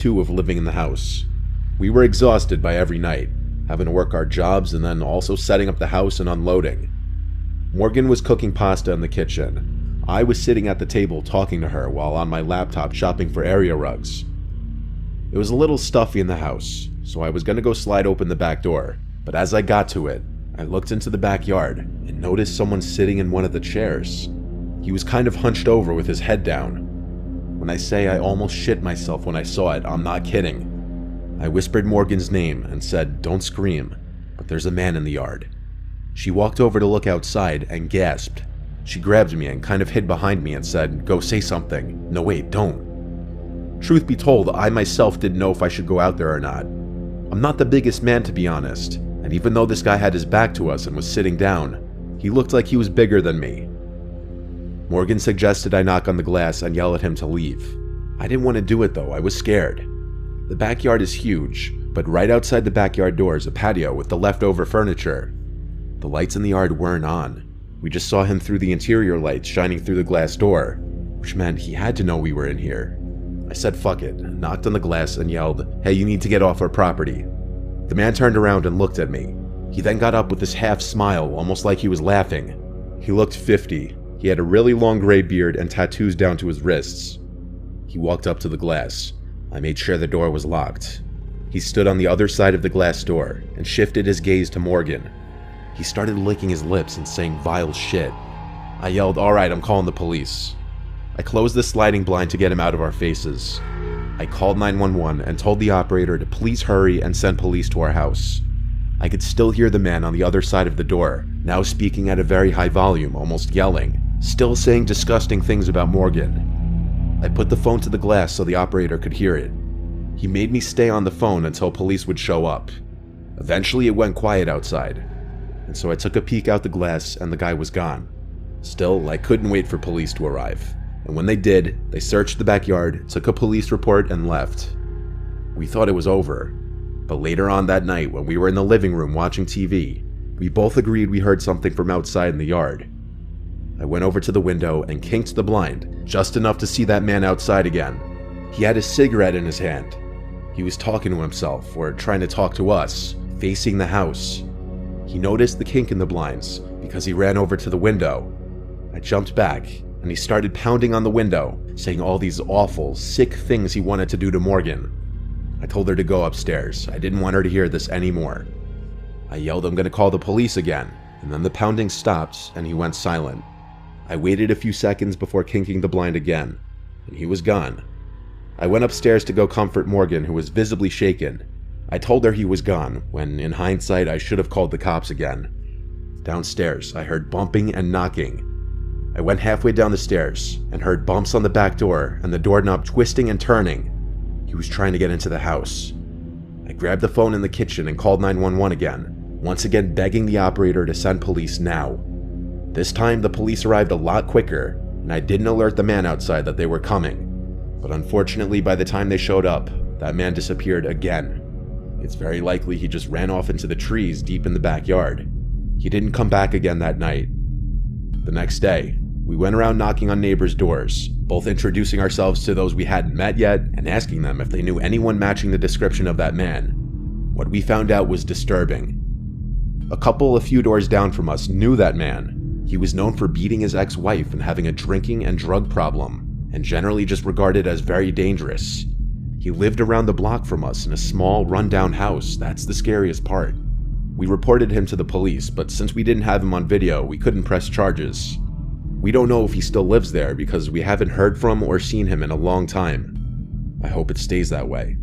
2 of living in the house. We were exhausted by every night, having to work our jobs and then also setting up the house and unloading. Morgan was cooking pasta in the kitchen. I was sitting at the table talking to her while on my laptop shopping for area rugs. It was a little stuffy in the house, so I was going to go slide open the back door, but as I got to it, I looked into the backyard and noticed someone sitting in one of the chairs. He was kind of hunched over with his head down. When I say I almost shit myself when I saw it, I'm not kidding. I whispered Morgan's name and said, "Don't scream, but there's a man in the yard." She walked over to look outside and gasped. She grabbed me and kind of hid behind me and said, "Go say something." "No, wait, don't." Truth be told, I myself didn't know if I should go out there or not. I'm not the biggest man, to be honest, and even though this guy had his back to us and was sitting down, he looked like he was bigger than me. Morgan suggested I knock on the glass and yell at him to leave. I didn't want to do it though, I was scared. The backyard is huge, but right outside the backyard door is a patio with the leftover furniture. The lights in the yard weren't on. We just saw him through the interior lights shining through the glass door, which meant he had to know we were in here. I said fuck it, knocked on the glass and yelled, "Hey, you need to get off our property." The man turned around and looked at me. He then got up with this half smile, almost like he was laughing. He looked 50. He had a really long gray beard and tattoos down to his wrists. He walked up to the glass. I made sure the door was locked. He stood on the other side of the glass door and shifted his gaze to Morgan. He started licking his lips and saying vile shit. I yelled, "All right, I'm calling the police." I closed the sliding blind to get him out of our faces. I called 911 and told the operator to please hurry and send police to our house. I could still hear the man on the other side of the door, now speaking at a very high volume, almost yelling, still saying disgusting things about Morgan. I put the phone to the glass so the operator could hear it. He made me stay on the phone until police would show up. Eventually it went quiet outside, and so I took a peek out the glass and the guy was gone. Still, I couldn't wait for police to arrive, and when they did, they searched the backyard, took a police report, and left. We thought it was over, but later on that night when we were in the living room watching TV, we both agreed we heard something from outside in the yard. I went over to the window and kinked the blind, just enough to see that man outside again. He had a cigarette in his hand. He was talking to himself, or trying to talk to us, facing the house. He noticed the kink in the blinds, because he ran over to the window. I jumped back, and he started pounding on the window, saying all these awful, sick things he wanted to do to Morgan. I told her to go upstairs. I didn't want her to hear this anymore. I yelled, "I'm gonna call the police again," and then the pounding stopped, and he went silent. I waited a few seconds before kinking the blind again, and he was gone. I went upstairs to go comfort Morgan, who was visibly shaken. I told her he was gone, when in hindsight I should have called the cops again. Downstairs, I heard bumping and knocking. I went halfway down the stairs and heard bumps on the back door and the doorknob twisting and turning. He was trying to get into the house. I grabbed the phone in the kitchen and called 911 again, once again begging the operator to send police now. This time, the police arrived a lot quicker, and I didn't alert the man outside that they were coming. But unfortunately, by the time they showed up, that man disappeared again. It's very likely he just ran off into the trees deep in the backyard. He didn't come back again that night. The next day, we went around knocking on neighbors' doors, both introducing ourselves to those we hadn't met yet and asking them if they knew anyone matching the description of that man. What we found out was disturbing. A couple a few doors down from us knew that man. He was known for beating his ex-wife and having a drinking and drug problem, and generally just regarded as very dangerous. He lived around the block from us in a small, run-down house. That's the scariest part. We reported him to the police, but since we didn't have him on video, we couldn't press charges. We don't know if he still lives there because we haven't heard from or seen him in a long time. I hope it stays that way.